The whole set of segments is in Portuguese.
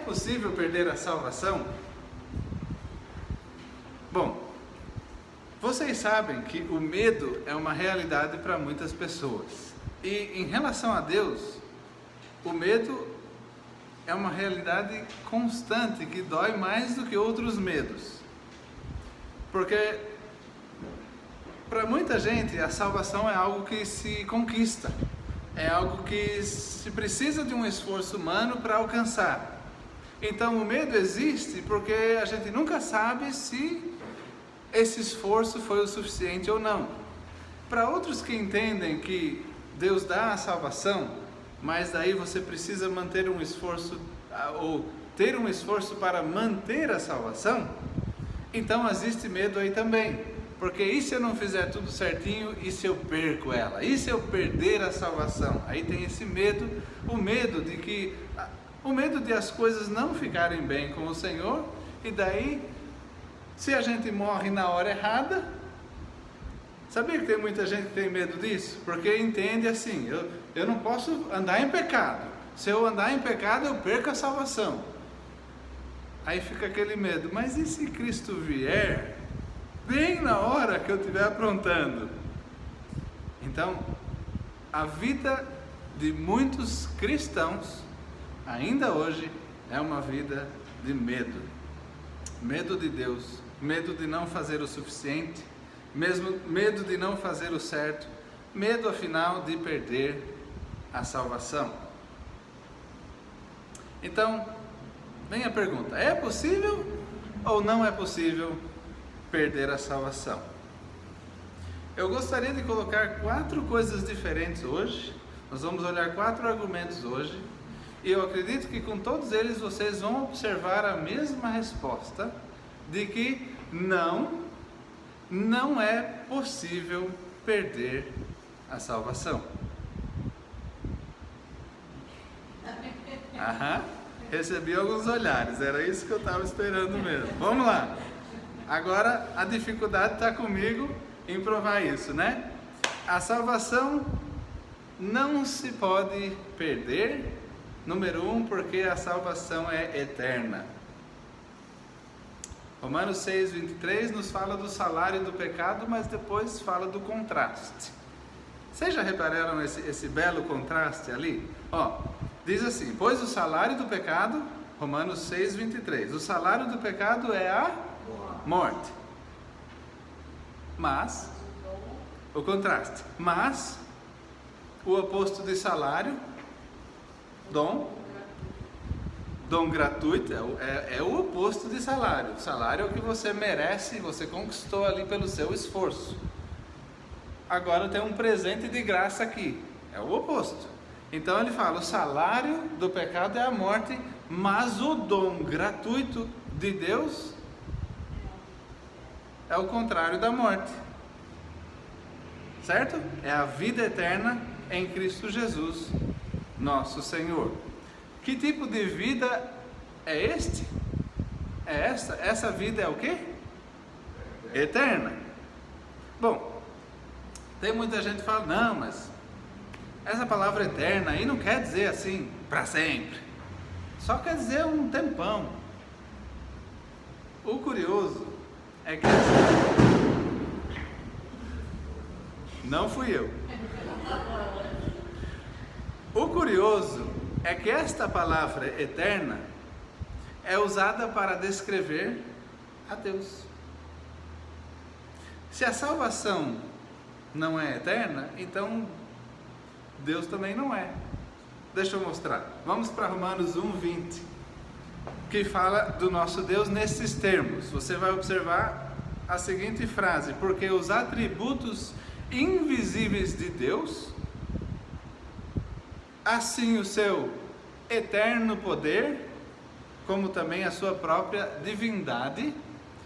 possível perder a salvação? Bom, vocês sabem que o medo é uma realidade para muitas pessoas. E em relação a Deus, o medo é uma realidade constante que dói mais do que outros medos. Porque para muita gente a salvação é algo que se conquista, é algo que se precisa de um esforço humano para alcançar. Então o medo existe porque a gente nunca sabe se esse esforço foi o suficiente ou não. Para outros que entendem que Deus dá a salvação, mas daí você precisa manter um esforço, ou ter um esforço para manter a salvação, então existe medo aí também. Porque e se eu não fizer tudo certinho, e se eu perco ela? E se eu perder a salvação? Aí tem esse medo, o medo de as coisas não ficarem bem com o Senhor, e daí, se a gente morre na hora errada, sabia que tem muita gente que tem medo disso? Porque entende assim, eu não posso andar em pecado, se eu andar em pecado eu perco a salvação. Aí fica aquele medo, mas e se Cristo vier bem na hora que eu estiver aprontando? Então, a vida de muitos cristãos, ainda hoje, é uma vida de medo. Medo de Deus, medo de não fazer o suficiente, medo de não fazer o certo, medo afinal de perder a salvação. Então, vem a pergunta, é possível ou não é possível perder a salvação? Eu gostaria de colocar 4 coisas diferentes hoje. Nós vamos olhar 4 argumentos hoje, e eu acredito que com todos eles vocês vão observar a mesma resposta, de que não é possível perder a salvação. Aham, recebi alguns olhares, era isso que eu estava esperando mesmo. Vamos lá. Agora a dificuldade está comigo em provar isso, né? A salvação não se pode perder, número 1, porque a salvação é eterna. Romanos 6:23 nos fala do salário do pecado, mas depois fala do contraste. Vocês já repararam esse belo contraste ali? Diz assim, pois o salário do pecado, Romanos 6:23, o salário do pecado é a morte. Mas, o contraste, mas o oposto de salário, dom gratuito, é o oposto de salário. Salário é o que você merece, você conquistou ali pelo seu esforço. Agora tem um presente de graça aqui, é o oposto. Então ele fala, o salário do pecado é a morte, mas o dom gratuito de Deus é o contrário da morte, certo? É a vida eterna em Cristo Jesus, nosso Senhor. Que tipo de vida é este? É esta? Essa vida é o quê? Eterna. Bom, tem muita gente que fala, não, mas essa palavra eterna aí não quer dizer assim, para sempre. Só quer dizer um tempão. O curioso é que não fui eu. O curioso é que esta palavra eterna é usada para descrever a Deus. Se a salvação não é eterna, então Deus também não é. Deixa eu mostrar. Vamos para Romanos 1:20, que fala do nosso Deus nesses termos. Você vai observar a seguinte frase: porque os atributos invisíveis de Deus, assim o seu eterno poder, como também a sua própria divindade.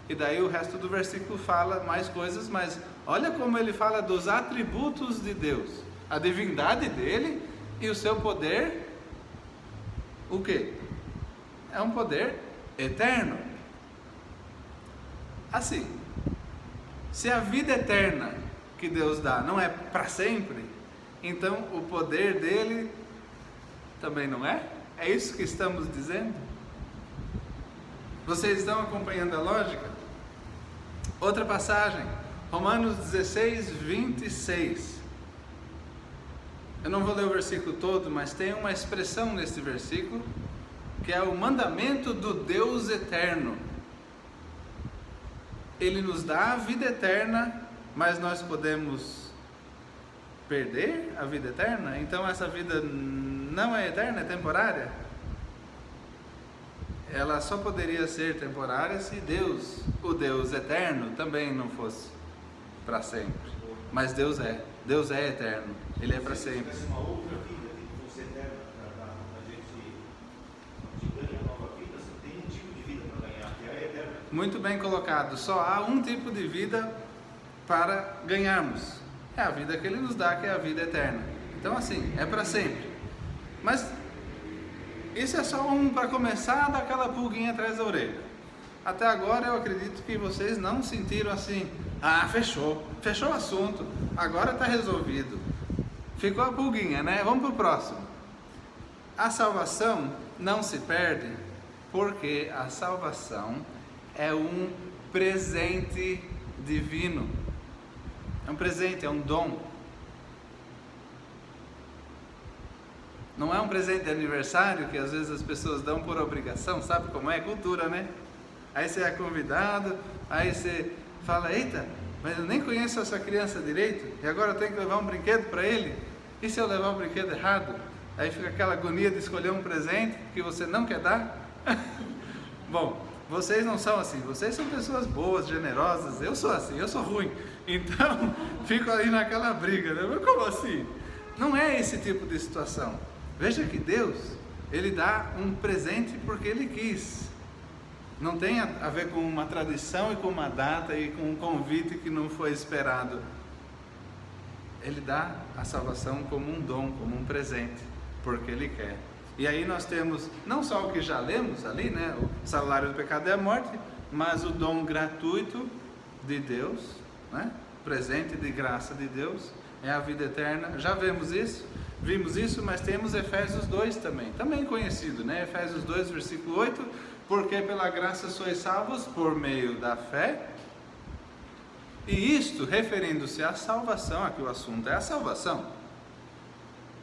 E daí o resto do versículo fala mais coisas, mas olha como ele fala dos atributos de Deus, a divindade dele e o seu poder. O quê? É um poder eterno. Assim, se a vida eterna que Deus dá não é para sempre, então o poder dele também não é? É isso que estamos dizendo? Vocês estão acompanhando a lógica? Outra passagem, Romanos 16, 26. Eu não vou ler o versículo todo, mas tem uma expressão nesse versículo, que é o mandamento do Deus eterno. Ele nos dá a vida eterna, mas nós podemos perder a vida eterna? Então essa vida não é eterna, é temporária? Ela só poderia ser temporária se Deus, o Deus eterno, também não fosse para sempre. Mas Deus é eterno, Ele é para sempre. Se tivesse uma outra vida que fosse eterna, a gente ganha nova vida, só tem um tipo de vida para ganhar, que é a eterna. Muito bem colocado, só há um tipo de vida para ganharmos. É a vida que Ele nos dá, que é a vida eterna. Então assim, é para sempre. Mas isso é só para começar a dar aquela pulguinha atrás da orelha. Até agora eu acredito que vocês não sentiram assim, fechou o assunto, agora está resolvido. Ficou a pulguinha, né? Vamos para o próximo. A salvação não se perde, porque a salvação é um presente divino. É um presente, é um dom. Não é um presente de aniversário que às vezes as pessoas dão por obrigação, sabe como é? Cultura, né? Aí você é convidado, aí você fala, eita, mas eu nem conheço essa criança direito, e agora eu tenho que levar um brinquedo para ele? E se eu levar o brinquedo errado? Aí fica aquela agonia de escolher um presente que você não quer dar. Bom, vocês não são assim, vocês são pessoas boas, generosas, eu sou assim, eu sou ruim. Então, fico aí naquela briga, né? Mas como assim? Não é esse tipo de situação. Veja que Deus, Ele dá um presente porque Ele quis. Não tem a ver com uma tradição e com uma data e com um convite que não foi esperado. Ele dá a salvação como um dom, como um presente, porque Ele quer. E aí nós temos não só o que já lemos ali, né? O salário do pecado é a morte, mas o dom gratuito de Deus, né? Presente de graça de Deus, é a vida eterna. Já vimos isso, mas temos Efésios 2 também conhecido, né? Efésios 2, versículo 8, porque pela graça sois salvos por meio da fé, e isto referindo-se à salvação, aqui o assunto é a salvação.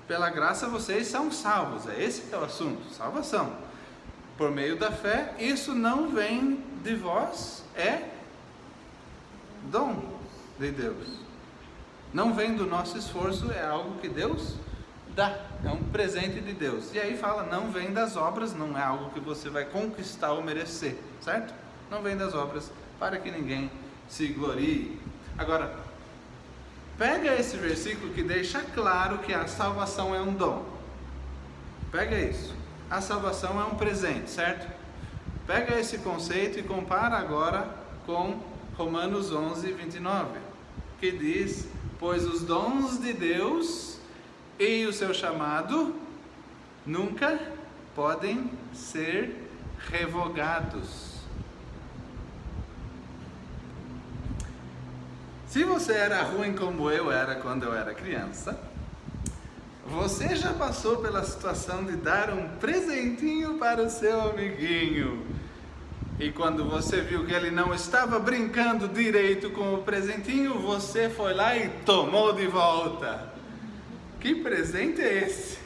Pela graça vocês são salvos, é esse que é o assunto, salvação. Por meio da fé, isso não vem de vós, é dom de Deus. Não vem do nosso esforço, é algo que Deus dá, é um presente de Deus. E aí fala, não vem das obras, não é algo que você vai conquistar ou merecer, certo? Não vem das obras, para que ninguém se glorie. Agora, pega esse versículo que deixa claro que a salvação é um dom. Pega isso. A salvação é um presente, certo? Pega esse conceito e compara agora com Romanos 11, 29, que diz, pois os dons de Deus e o seu chamado nunca podem ser revogados. Se você era ruim como eu era quando eu era criança, você já passou pela situação de dar um presentinho para o seu amiguinho. E quando você viu que ele não estava brincando direito com o presentinho, você foi lá e tomou de volta. Que presente é esse?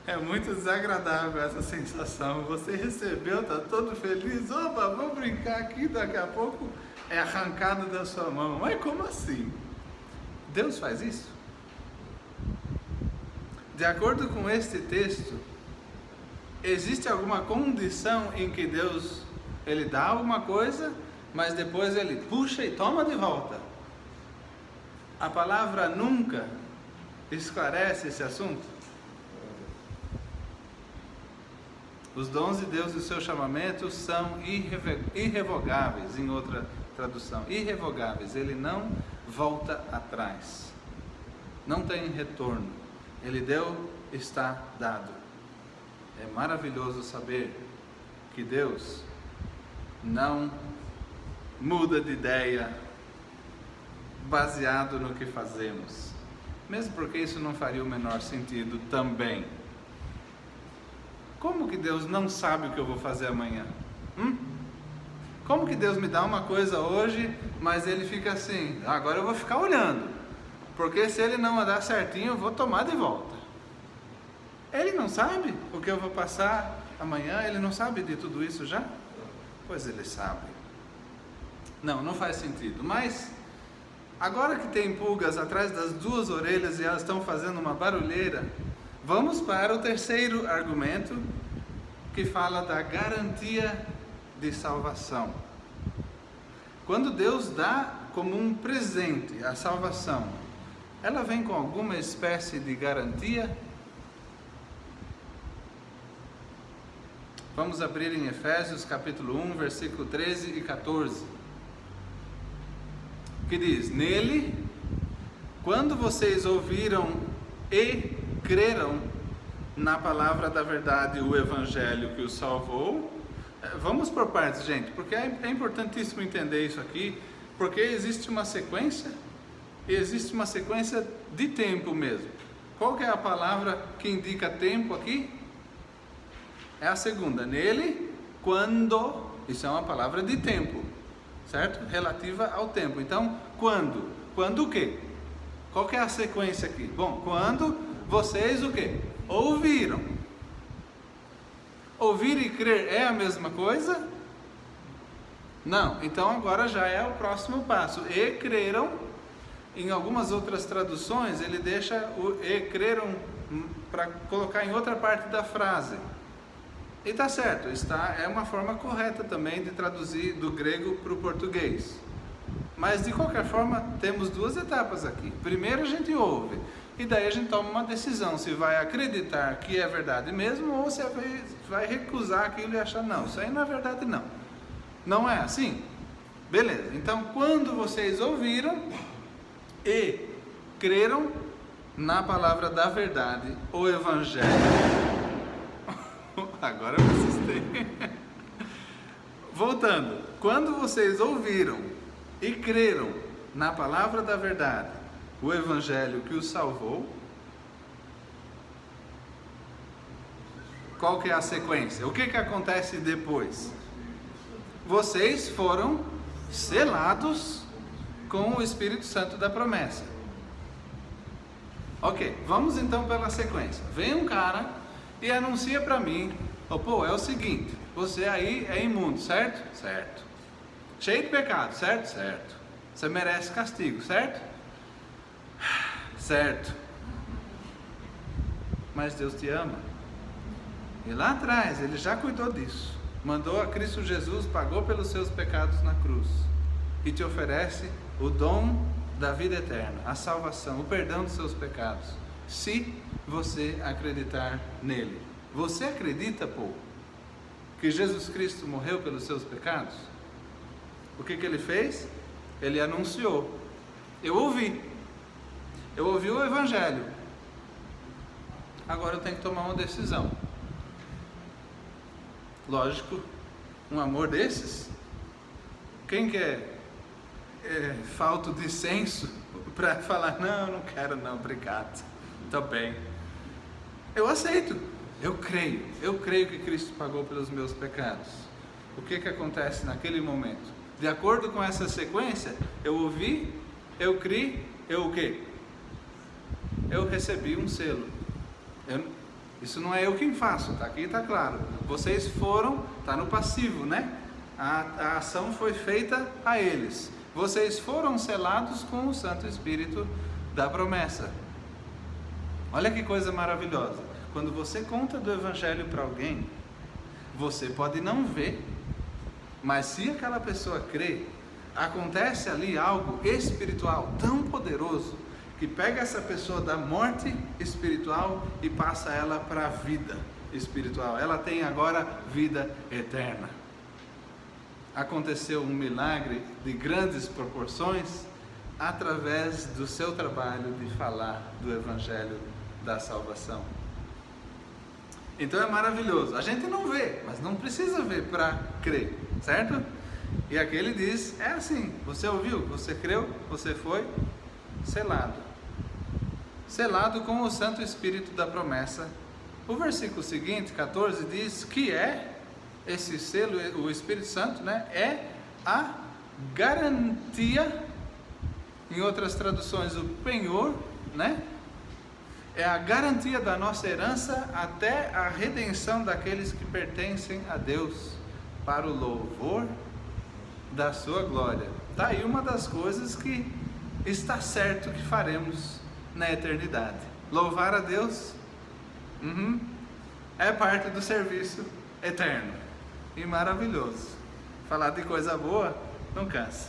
É muito desagradável essa sensação. Você recebeu, está todo feliz, opa, vou brincar aqui, daqui a pouco é arrancado da sua mão. Mas como assim? Deus faz isso? De acordo com este texto, existe alguma condição em que Deus, Ele dá alguma coisa, mas depois Ele puxa e toma de volta? A palavra nunca esclarece esse assunto. Os dons de Deus e o seu chamamento são irrevogáveis, em outra tradução, irrevogáveis. Ele não volta atrás, não tem retorno. Ele deu, está dado. É maravilhoso saber que Deus não muda de ideia baseado no que fazemos, mesmo porque isso não faria o menor sentido também. Como que Deus não sabe o que eu vou fazer amanhã? Como que Deus me dá uma coisa hoje, mas Ele fica assim, agora eu vou ficar olhando, porque se Ele não mandar certinho, eu vou tomar de volta. Ele não sabe o que eu vou passar amanhã? Ele não sabe de tudo isso já? Pois Ele sabe. Não faz sentido. Mas, agora que tem pulgas atrás das duas orelhas e elas estão fazendo uma barulheira, vamos para o terceiro argumento, que fala da garantia de salvação. Quando Deus dá como um presente a salvação, ela vem com alguma espécie de garantia? Vamos abrir em Efésios capítulo 1, versículo 13 e 14, que diz: nele, quando vocês ouviram e creram na palavra da verdade, o evangelho que os salvou. Vamos por partes, gente, porque é importantíssimo entender isso aqui, porque existe uma sequência, e existe uma sequência de tempo mesmo. Qual que é a palavra que indica tempo aqui? É a segunda. Nele, quando, isso é uma palavra de tempo, certo? Relativa ao tempo. Então, quando? Quando o quê? Qual que é a sequência aqui? Bom, quando vocês o quê? Ouviram. Ouvir e crer é a mesma coisa? Não. Então agora já é o próximo passo. E creram. Em algumas outras traduções ele deixa o e creram para colocar em outra parte da frase. E está certo, é uma forma correta também de traduzir do grego para o português. Mas de qualquer forma temos duas etapas aqui. Primeiro a gente ouve, e daí a gente toma uma decisão se vai acreditar que é verdade mesmo, ou se vai recusar aquilo e achar, não, isso aí não é verdade não. Não é assim? Beleza, então quando vocês ouviram e creram na palavra da verdade, o evangelho. Agora eu me assustei. Voltando, quando vocês ouviram e creram na palavra da verdade, o evangelho que os salvou, qual que é a sequência? O que acontece depois? Vocês foram selados com o Espírito Santo da promessa. Ok, vamos então pela sequência. Vem um cara e anuncia para mim, pô, é o seguinte, você aí é imundo, certo? Certo. Cheio de pecado, certo? Certo. Você merece castigo, certo? Certo. Mas Deus te ama. E lá atrás Ele já cuidou disso. Mandou a Cristo Jesus, pagou pelos seus pecados na cruz. E te oferece o dom da vida eterna, a salvação, o perdão dos seus pecados. Se você acreditar nele. Você acredita, que Jesus Cristo morreu pelos seus pecados? O que Ele fez? Ele anunciou. Eu ouvi o evangelho. Agora eu tenho que tomar uma decisão. Lógico, um amor desses, quem quer falta de senso para falar, não quero não, obrigado, estou bem. Eu aceito, eu creio que Cristo pagou pelos meus pecados. O que acontece naquele momento? De acordo com essa sequência, eu ouvi, eu criei, eu o quê? Eu recebi um selo. Isso não é eu quem faço, tá? Aqui está claro. Vocês foram, está no passivo, né? A ação foi feita a eles. Vocês foram selados com o Santo Espírito da promessa. Olha que coisa maravilhosa. Quando você conta do Evangelho para alguém, você pode não ver, mas se aquela pessoa crê, acontece ali algo espiritual tão poderoso, que pega essa pessoa da morte espiritual e passa ela para a vida espiritual. Ela tem agora vida eterna. Aconteceu um milagre de grandes proporções através do seu trabalho de falar do Evangelho da salvação. Então é maravilhoso. A gente não vê, mas não precisa ver para crer, certo? E aqui ele diz, é assim, você ouviu, você creu, você foi selado. Selado com o Santo Espírito da promessa. O versículo seguinte, 14, diz que é esse selo, o Espírito Santo, né, é a garantia, em outras traduções, o penhor, né? É a garantia da nossa herança até a redenção daqueles que pertencem a Deus, para o louvor da sua glória. Está aí uma das coisas que está certo que faremos na eternidade. Louvar a Deus é parte do serviço eterno e maravilhoso. Falar de coisa boa não cansa,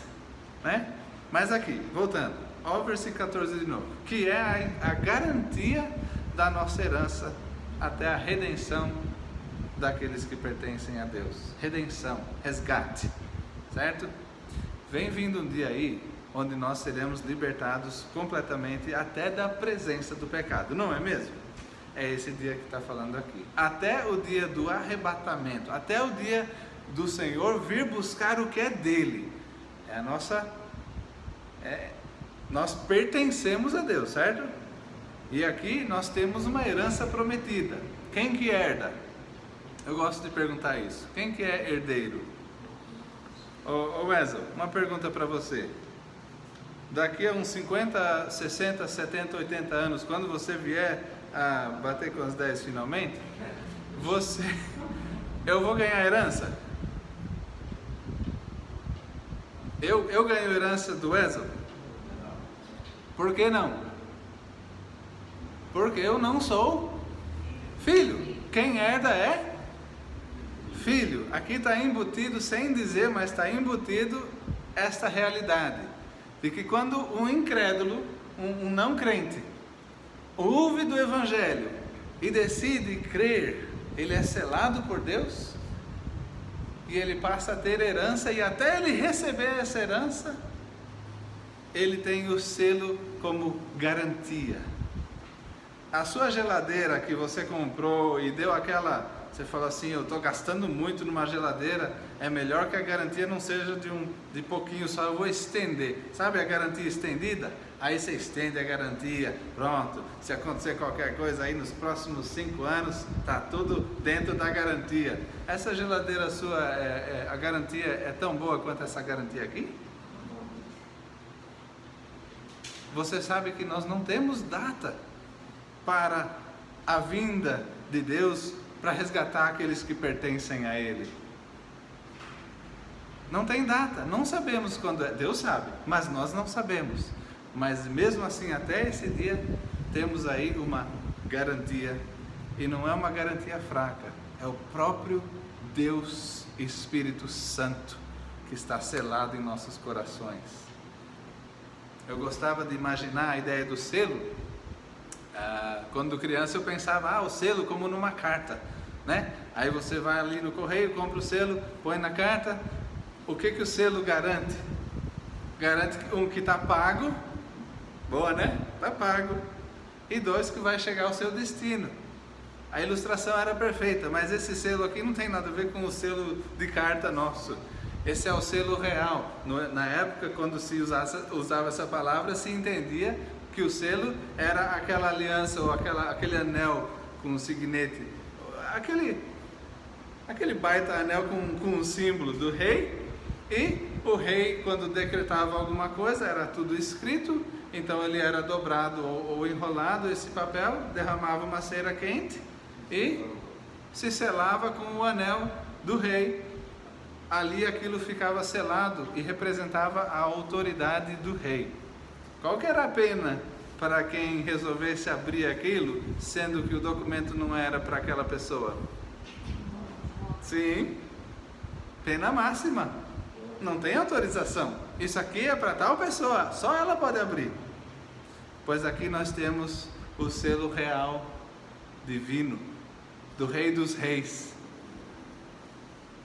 né? Mas aqui, voltando ao versículo 14 de novo, que é a garantia da nossa herança até a redenção daqueles que pertencem a Deus. Redenção, resgate, certo? Vem vindo um dia aí onde nós seremos libertados completamente até da presença do pecado, não é mesmo? É esse dia que está falando aqui. Até o dia do arrebatamento, até o dia do Senhor vir buscar o que é dele. É a nossa... nós pertencemos a Deus, certo? E aqui nós temos uma herança prometida. Quem que herda? Eu gosto de perguntar isso. Quem que é herdeiro? Ô Wesley, uma pergunta para você. Daqui a uns 50, 60, 70, 80 anos, quando você vier a bater com as 10 finalmente, eu vou ganhar herança? Eu ganho herança do Wesley? Por que não? Porque eu não sou filho. Quem herda é filho. Aqui está embutido, sem dizer, mas está embutido esta realidade de que quando um incrédulo, um não crente, ouve do Evangelho e decide crer, ele é selado por Deus e ele passa a ter herança, e até ele receber essa herança, ele tem o selo como garantia. A sua geladeira que você comprou e deu aquela, você falou assim, eu estou gastando muito numa geladeira, é melhor que a garantia não seja de pouquinho só, eu vou estender. Sabe a garantia estendida? Aí você estende a garantia, pronto, se acontecer qualquer coisa aí nos próximos 5 anos, está tudo dentro da garantia. Essa geladeira sua, a garantia é tão boa quanto essa garantia aqui? Você sabe que nós não temos data para a vinda de Deus para resgatar aqueles que pertencem a Ele. Não tem data, não sabemos quando é. Deus sabe, mas nós não sabemos. Mas mesmo assim, até esse dia, temos aí uma garantia, e não é uma garantia fraca, é o próprio Deus Espírito Santo que está selado em nossos corações. Eu gostava de imaginar a ideia do selo. Quando criança eu pensava, o selo como numa carta, né? Aí você vai ali no correio, compra o selo, põe na carta. O que o selo garante? Garante que está pago, boa, né? Está pago. E 2, que vai chegar ao seu destino. A ilustração era perfeita, mas esse selo aqui não tem nada a ver com o selo de carta nosso. Esse é o selo real. Na época, quando se usava essa palavra, se entendia que o selo era aquela aliança ou aquele anel com um signete, aquele baita anel com o símbolo do rei. E o rei, quando decretava alguma coisa, era tudo escrito, então ele era dobrado ou enrolado esse papel, derramava uma cera quente e se selava com o anel do rei. Ali aquilo ficava selado e representava a autoridade do rei. Qual que era a pena para quem resolvesse abrir aquilo, sendo que o documento não era para aquela pessoa? Sim, pena máxima. Não tem autorização. Isso aqui é para tal pessoa, só ela pode abrir. Pois aqui nós temos o selo real divino do Rei dos Reis.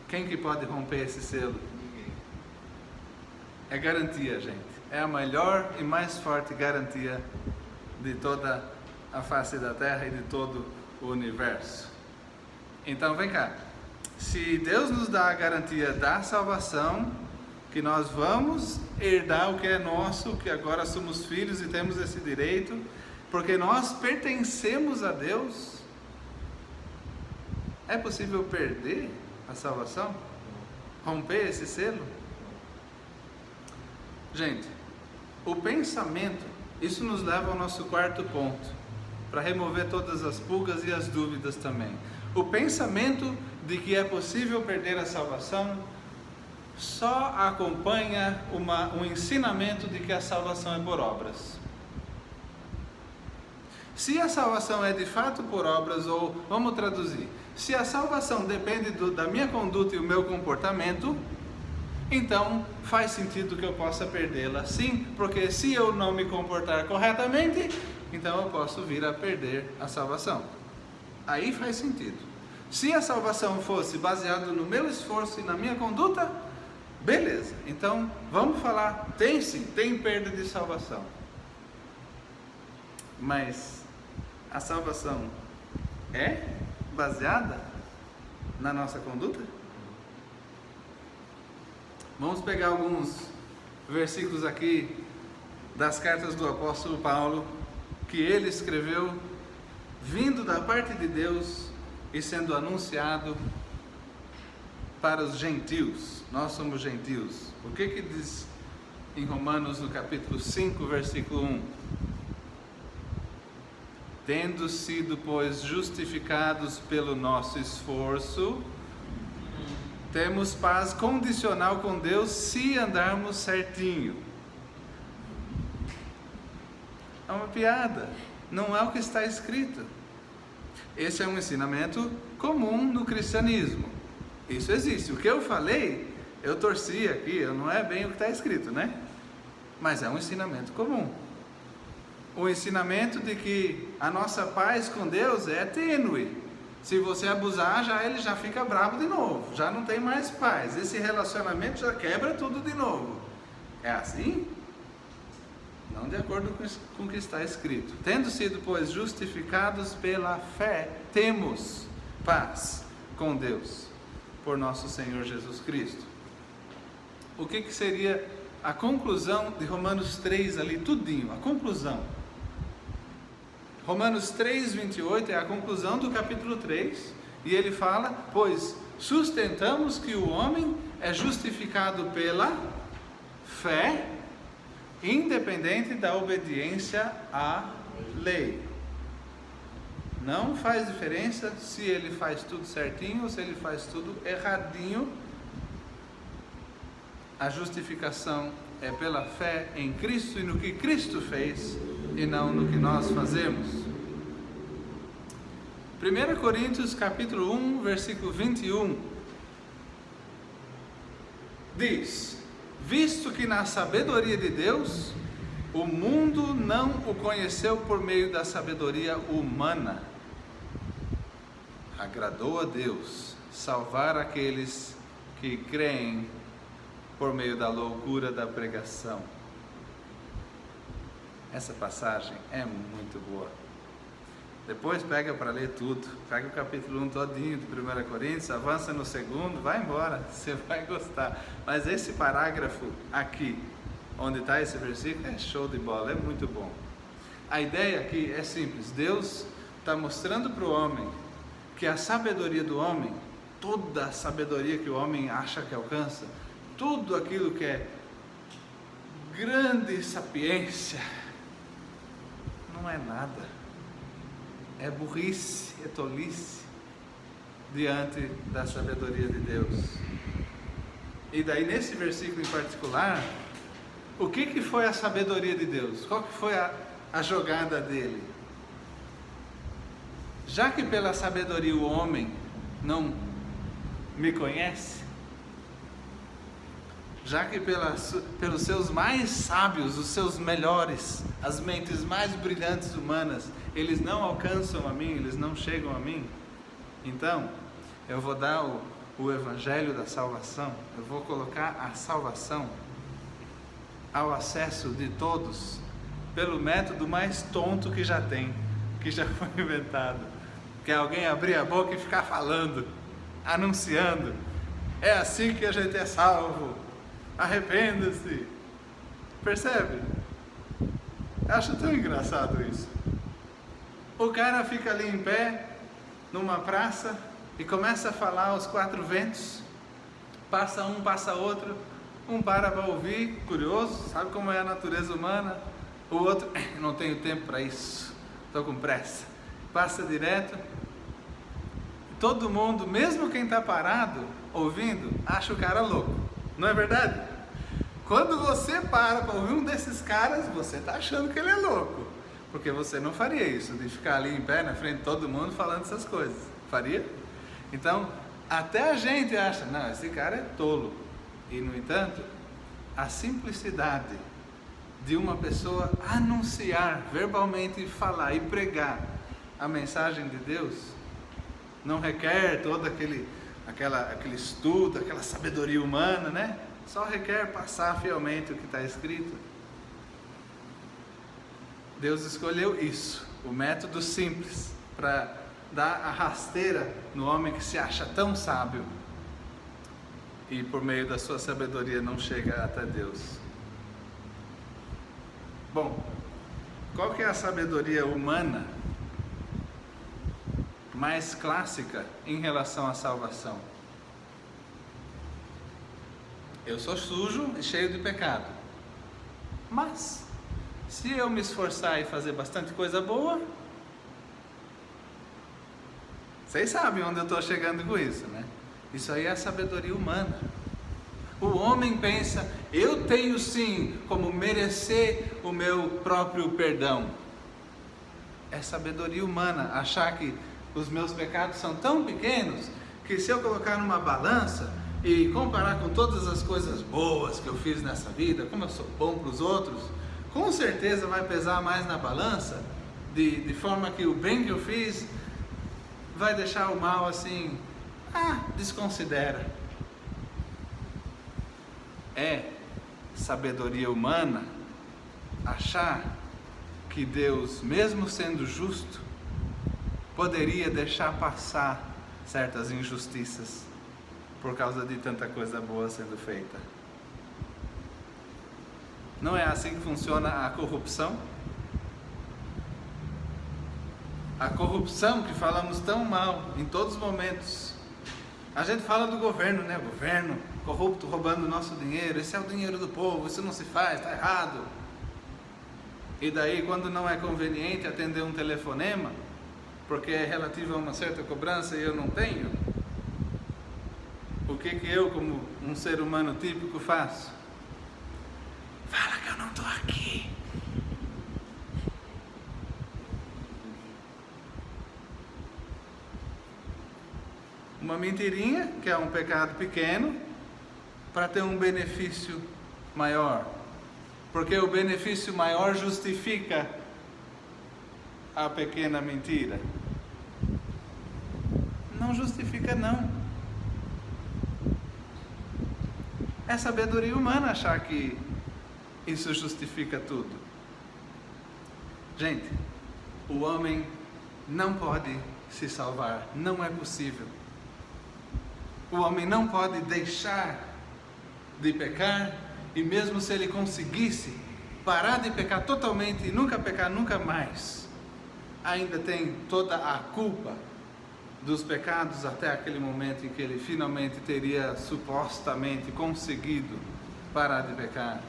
Quem que pode romper esse selo? É garantia, gente. É a melhor e mais forte garantia de toda a face da terra e de todo o universo. Então vem cá. Se Deus nos dá a garantia da salvação, que nós vamos herdar o que é nosso, que agora somos filhos e temos esse direito, porque nós pertencemos a Deus, é possível perder a salvação? Romper esse selo? Gente, o pensamento, isso nos leva ao nosso quarto ponto, para remover todas as pulgas e as dúvidas também. O pensamento de que é possível perder a salvação só acompanha um ensinamento de que a salvação é por obras. Se a salvação é de fato por obras, ou vamos traduzir, se a salvação depende da minha conduta e o meu comportamento, então faz sentido que eu possa perdê-la, sim, porque se eu não me comportar corretamente, então eu posso vir a perder a salvação. Aí faz sentido. Se a salvação fosse baseada no meu esforço e na minha conduta, beleza, então vamos falar, tem sim, tem perda de salvação. Mas a salvação é baseada na nossa conduta? Vamos pegar alguns versículos aqui das cartas do apóstolo Paulo, que ele escreveu vindo da parte de Deus e sendo anunciado para os gentios. Nós somos gentios. O que diz em Romanos no capítulo 5, versículo 1? Tendo sido, pois, justificados pelo nosso esforço, temos paz condicional com Deus se andarmos certinho. É uma piada, não é o que está escrito. Esse é um ensinamento comum no cristianismo. Isso existe. O que eu falei, eu torci aqui, não é bem o que está escrito, né? Mas é um ensinamento comum. O ensinamento de que a nossa paz com Deus é tênue. Se você abusar, ele já fica bravo de novo, já não tem mais paz. Esse relacionamento já quebra tudo de novo. É assim? Não de acordo com o que está escrito. Tendo sido, pois, justificados pela fé, temos paz com Deus, por nosso Senhor Jesus Cristo. O que seria a conclusão de Romanos 3 ali, tudinho, a conclusão? Romanos 3, 28 é a conclusão do capítulo 3, e ele fala, pois sustentamos que o homem é justificado pela fé, independente da obediência à lei. Não faz diferença se ele faz tudo certinho ou se ele faz tudo erradinho. A justificação é pela fé em Cristo e no que Cristo fez, e não no que nós fazemos. 1 Coríntios capítulo 1, versículo 21 diz: visto que na sabedoria de Deus o mundo não o conheceu por meio da sabedoria humana, agradou a Deus salvar aqueles que creem por meio da loucura da pregação. Essa passagem é muito boa. Depois pega para ler tudo. Pega o capítulo 1 todinho de 1 Coríntios, avança no segundo, vai embora, você vai gostar. Mas esse parágrafo aqui, onde está esse versículo, é show de bola, é muito bom. A ideia aqui é simples. Deus está mostrando para o homem que a sabedoria do homem, toda a sabedoria que o homem acha que alcança, tudo aquilo que é grande sapiência, não é nada. É burrice, é tolice diante da sabedoria de Deus. E daí nesse versículo em particular, o que foi a sabedoria de Deus? Qual que foi a jogada dele? Já que pela sabedoria o homem não me conhece, já que pelos seus mais sábios, os seus melhores, as mentes mais brilhantes humanas, eles não alcançam a mim, eles não chegam a mim, então eu vou dar o evangelho da salvação, eu vou colocar a salvação ao acesso de todos, pelo método mais tonto que já tem, que já foi inventado, que é alguém abrir a boca e ficar falando, anunciando, é assim que a gente é salvo, arrependa-se. Percebe? Acho tão engraçado isso. O cara fica ali em pé, numa praça, e começa a falar aos quatro ventos, passa um, passa outro, um para ouvir, curioso, sabe como é a natureza humana, o outro, não tenho tempo para isso, estou com pressa, passa direto. Todo mundo, mesmo quem está parado, ouvindo, acha o cara louco, não é verdade? Quando você para ouvir um desses caras, você está achando que ele é louco, porque você não faria isso, de ficar ali em pé na frente de todo mundo falando essas coisas, faria? Então, até a gente acha, não, esse cara é tolo, e no entanto, a simplicidade de uma pessoa anunciar, verbalmente falar e pregar a mensagem de Deus, não requer todo aquele estudo, aquela sabedoria humana, né? Só requer passar fielmente o que está escrito. Deus escolheu isso, o método simples, para dar a rasteira no homem que se acha tão sábio e por meio da sua sabedoria não chega até Deus. Bom, qual que é a sabedoria humana mais clássica em relação à salvação? Eu sou sujo e cheio de pecado, mas se eu me esforçar e fazer bastante coisa boa, vocês sabem onde eu estou chegando com isso, né? Isso aí é a sabedoria humana. O homem pensa, eu tenho sim como merecer o meu próprio perdão. É sabedoria humana achar que os meus pecados são tão pequenos que se eu colocar numa balança e comparar com todas as coisas boas que eu fiz nessa vida, como eu sou bom para os outros, com certeza vai pesar mais na balança, de forma que o bem que eu fiz vai deixar o mal assim, desconsidera. É sabedoria humana achar que Deus, mesmo sendo justo, poderia deixar passar certas injustiças por causa de tanta coisa boa sendo feita. Não é assim que funciona a corrupção? A corrupção que falamos tão mal em todos os momentos. A gente fala do governo, né? O governo corrupto roubando o nosso dinheiro. Esse é o dinheiro do povo, isso não se faz, está errado. E daí, quando não é conveniente atender um telefonema, porque é relativo a uma certa cobrança e eu não tenho, o que eu, como um ser humano típico, faço? Fala que eu não estou aqui. Uma mentirinha, que é um pecado pequeno, para ter um benefício maior. Porque o benefício maior justifica a pequena mentira. Não justifica, não. É sabedoria humana achar que isso justifica tudo. Gente, o homem não pode se salvar, não é possível. O homem não pode deixar de pecar, e mesmo se ele conseguisse parar de pecar totalmente e nunca pecar nunca mais, ainda tem toda a culpa dos pecados até aquele momento em que ele finalmente teria supostamente conseguido parar de pecar.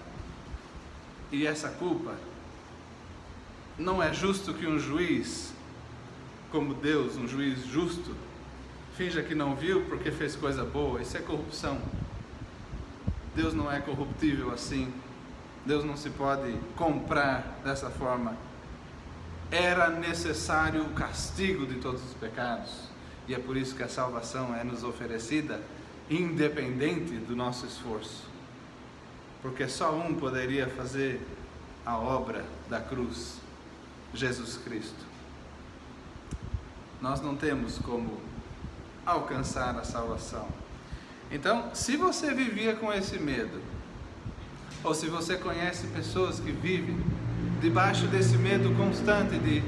E essa culpa, não é justo que um juiz, como Deus, um juiz justo, finja que não viu porque fez coisa boa. Isso é corrupção. Deus não é corruptível assim. Deus não se pode comprar dessa forma. Era necessário o castigo de todos os pecados. E é por isso que a salvação é nos oferecida independente do nosso esforço. Porque só um poderia fazer a obra da cruz, Jesus Cristo. Nós não temos como alcançar a salvação. Então, se você vivia com esse medo, ou se você conhece pessoas que vivem debaixo desse medo constante de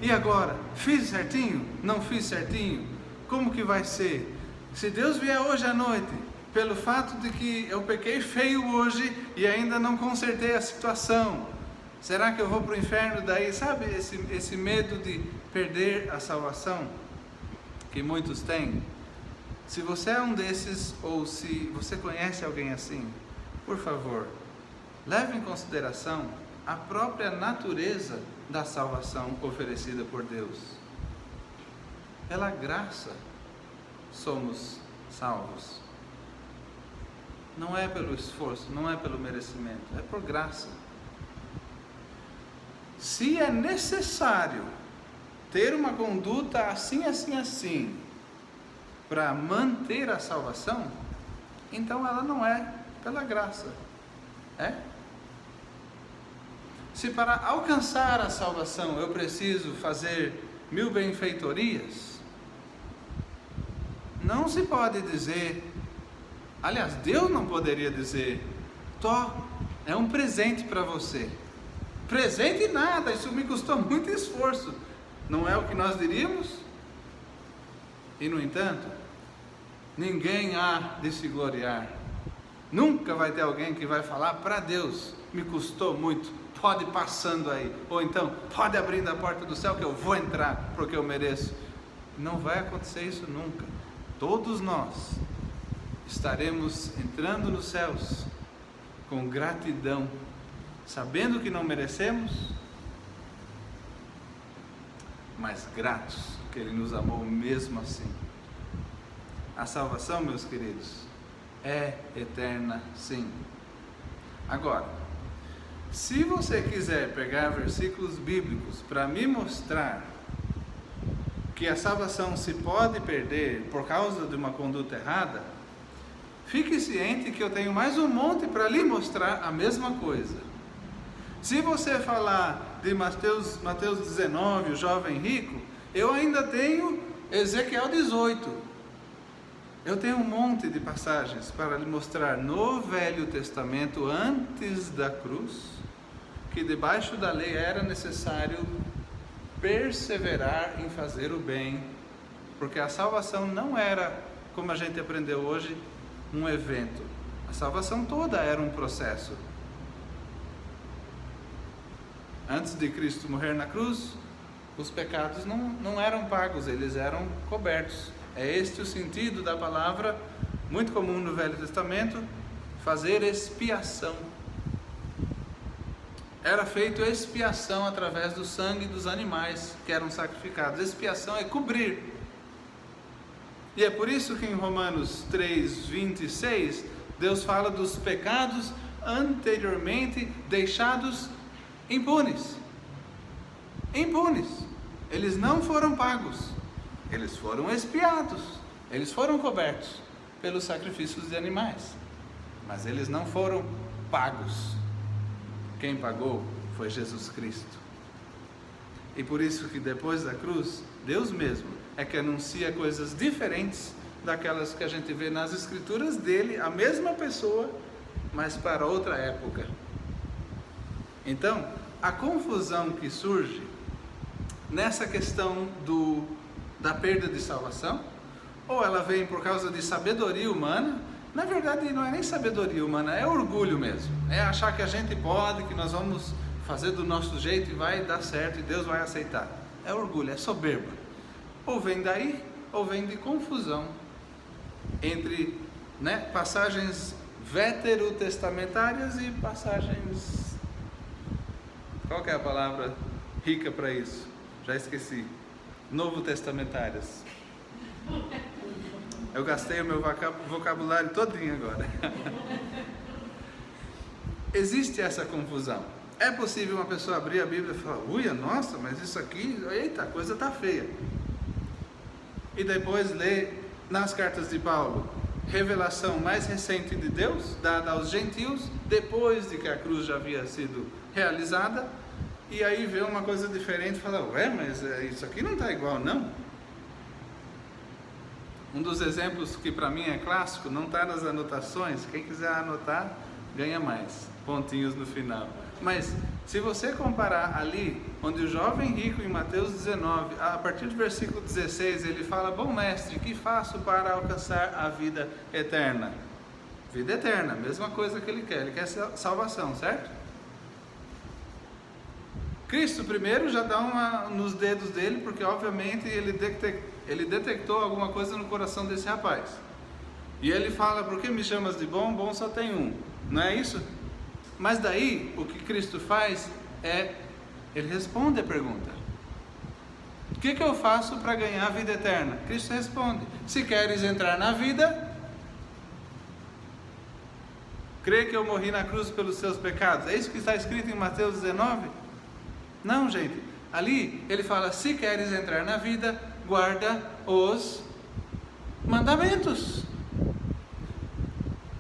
e agora? Fiz certinho? Não fiz certinho? Como que vai ser? Se Deus vier hoje à noite, pelo fato de que eu pequei feio hoje e ainda não consertei a situação, será que eu vou para o inferno daí? Sabe esse medo de perder a salvação? que muitos têm, se você é um desses ou se você conhece alguém assim, por favor, leve em consideração a própria natureza da salvação oferecida por Deus. Pela graça somos salvos. Não é pelo esforço, não é pelo merecimento, é por graça. Se é necessário ter uma conduta assim, assim, assim, para manter a salvação, então ela não é pela graça. É? Se para alcançar a salvação eu preciso fazer 1000 benfeitorias, não se pode dizer, aliás, Deus não poderia dizer, é um presente para você. Presente nada, isso me custou muito esforço. Não é o que nós diríamos? E no entanto, ninguém há de se gloriar. Nunca vai ter alguém que vai falar para Deus, me custou muito, pode ir passando aí. Ou então, pode abrindo a porta do céu que eu vou entrar porque eu mereço. Não vai acontecer isso nunca. Todos nós estaremos entrando nos céus com gratidão, sabendo que não merecemos, mas gratos que Ele nos amou mesmo assim. A salvação, meus queridos, é eterna, sim. Agora, se você quiser pegar versículos bíblicos para me mostrar que a salvação se pode perder por causa de uma conduta errada, fique ciente que eu tenho mais um monte para lhe mostrar a mesma coisa. Se você falar de Mateus 19, o jovem rico, eu ainda tenho Ezequiel 18. Eu tenho um monte de passagens para lhe mostrar no Velho Testamento, antes da cruz, que debaixo da lei era necessário perseverar em fazer o bem, porque a salvação não era, como a gente aprendeu hoje, um evento. A salvação toda era um processo. Antes de Cristo morrer na cruz, os pecados não eram pagos, eles eram cobertos. É este o sentido da palavra, muito comum no Velho Testamento, fazer expiação. Era feito expiação através do sangue dos animais que eram sacrificados. Expiação é cobrir. E é por isso que em Romanos 3:26, Deus fala dos pecados anteriormente deixados impunes. Impunes. Eles não foram pagos. Eles foram expiados. Eles foram cobertos pelos sacrifícios de animais. Mas eles não foram pagos. Quem pagou foi Jesus Cristo. E por isso que depois da cruz, Deus mesmo é que anuncia coisas diferentes daquelas que a gente vê nas escrituras dele, a mesma pessoa, mas para outra época. Então, a confusão que surge nessa questão da perda de salvação, ou ela vem por causa de sabedoria humana. Na verdade não é nem sabedoria humana, é orgulho mesmo, é achar que a gente pode, que nós vamos fazer do nosso jeito e vai dar certo e Deus vai aceitar. É orgulho, é soberba. Ou vem daí, ou vem de confusão entre passagens veterotestamentárias e passagens, qual que é a palavra rica para isso? Já esqueci. Novo testamentárias. Eu gastei o meu vocabulário todinho agora. Existe essa confusão. É possível uma pessoa abrir a Bíblia e falar, uia, nossa, mas isso aqui, eita, a coisa está feia. E depois ler nas cartas de Paulo, revelação mais recente de Deus, dada aos gentios, depois de que a cruz já havia sido realizada, e aí vê uma coisa diferente e fala, ué, mas isso aqui não está igual, não? Um dos exemplos que para mim é clássico, não está nas anotações, quem quiser anotar, ganha mais, pontinhos no final. Mas, se você comparar ali, onde o jovem rico em Mateus 19, a partir do versículo 16, ele fala, bom mestre, que faço para alcançar a vida eterna? Vida eterna, mesma coisa que ele quer salvação, certo? Cristo primeiro já dá uma nos dedos dele, porque obviamente ele ele detectou alguma coisa no coração desse rapaz. E ele fala: por que me chamas de bom? Bom só tem um. Não é isso? Mas daí, o que Cristo faz é, ele responde a pergunta: o que eu faço para ganhar a vida eterna? Cristo responde: se queres entrar na vida, crê que eu morri na cruz pelos seus pecados. É isso que está escrito em Mateus 19? Não, gente. Ali ele fala: se queres entrar na vida, guarda os mandamentos.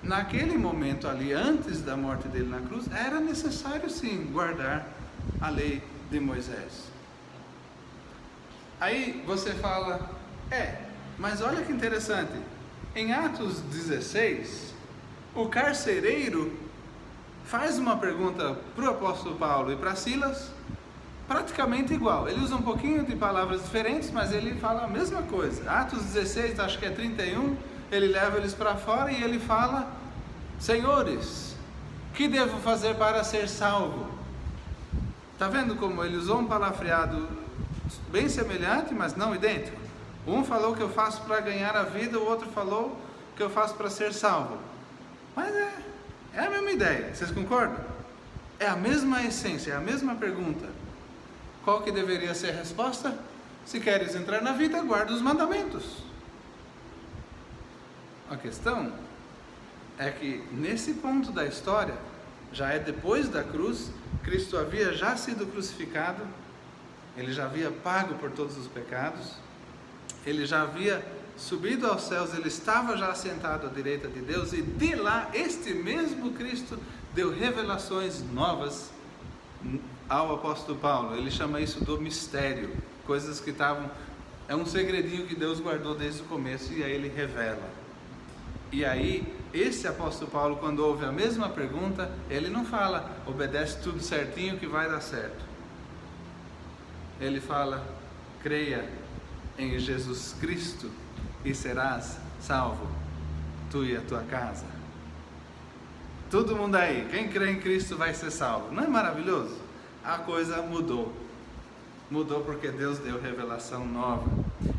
Naquele momento ali, antes da morte dele na cruz, era necessário sim guardar a lei de Moisés. Aí você fala: mas olha que interessante, em Atos 16, o carcereiro faz uma pergunta para o apóstolo Paulo e para Silas, praticamente igual. Ele usa um pouquinho de palavras diferentes, mas ele fala a mesma coisa. Atos 16, acho que é 31, ele leva eles para fora e ele fala: senhores, que devo fazer para ser salvo? Está vendo como ele usou um palavreado bem semelhante, mas não idêntico? Um falou que eu faço para ganhar a vida, o outro falou que eu faço para ser salvo. Mas é a mesma ideia, vocês concordam? É a mesma essência, é a mesma pergunta. Qual que deveria ser a resposta? Se queres entrar na vida, guarda os mandamentos. A questão é que nesse ponto da história, já é depois da cruz, Cristo havia já sido crucificado, ele já havia pago por todos os pecados, ele já havia subido aos céus, ele estava já assentado à direita de Deus, e de lá, este mesmo Cristo deu revelações novas ao apóstolo Paulo. Ele chama isso do mistério, coisas que estavam, é um segredinho que Deus guardou desde o começo, e aí ele revela. E aí, esse apóstolo Paulo, quando ouve a mesma pergunta, ele não fala: obedece tudo certinho que vai dar certo. Ele fala: creia em Jesus Cristo e serás salvo, tu e a tua casa. Todo mundo aí, quem crê em Cristo vai ser salvo. Não é maravilhoso? A coisa mudou. Mudou porque Deus deu revelação nova.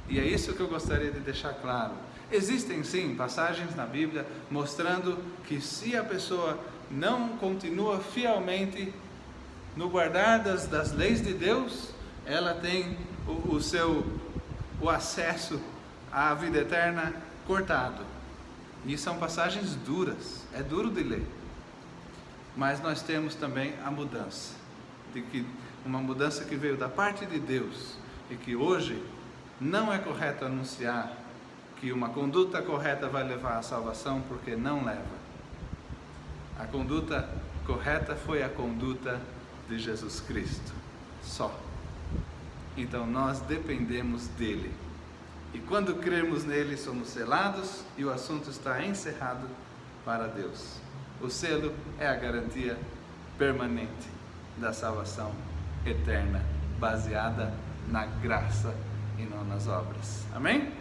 E é isso que eu gostaria de deixar claro. Existem sim passagens na Bíblia mostrando que se a pessoa não continua fielmente no guardar das leis de Deus, ela tem o acesso à vida eterna cortado. E são passagens duras, é duro de ler. Mas nós temos também a mudança, uma mudança que veio da parte de Deus, e que hoje não é correto anunciar que uma conduta correta vai levar à salvação, porque não leva. A conduta correta foi a conduta de Jesus Cristo, só. Então nós dependemos dele. E quando cremos nele, somos selados e o assunto está encerrado para Deus. O selo é a garantia permanente da salvação eterna, baseada na graça e não nas obras. Amém?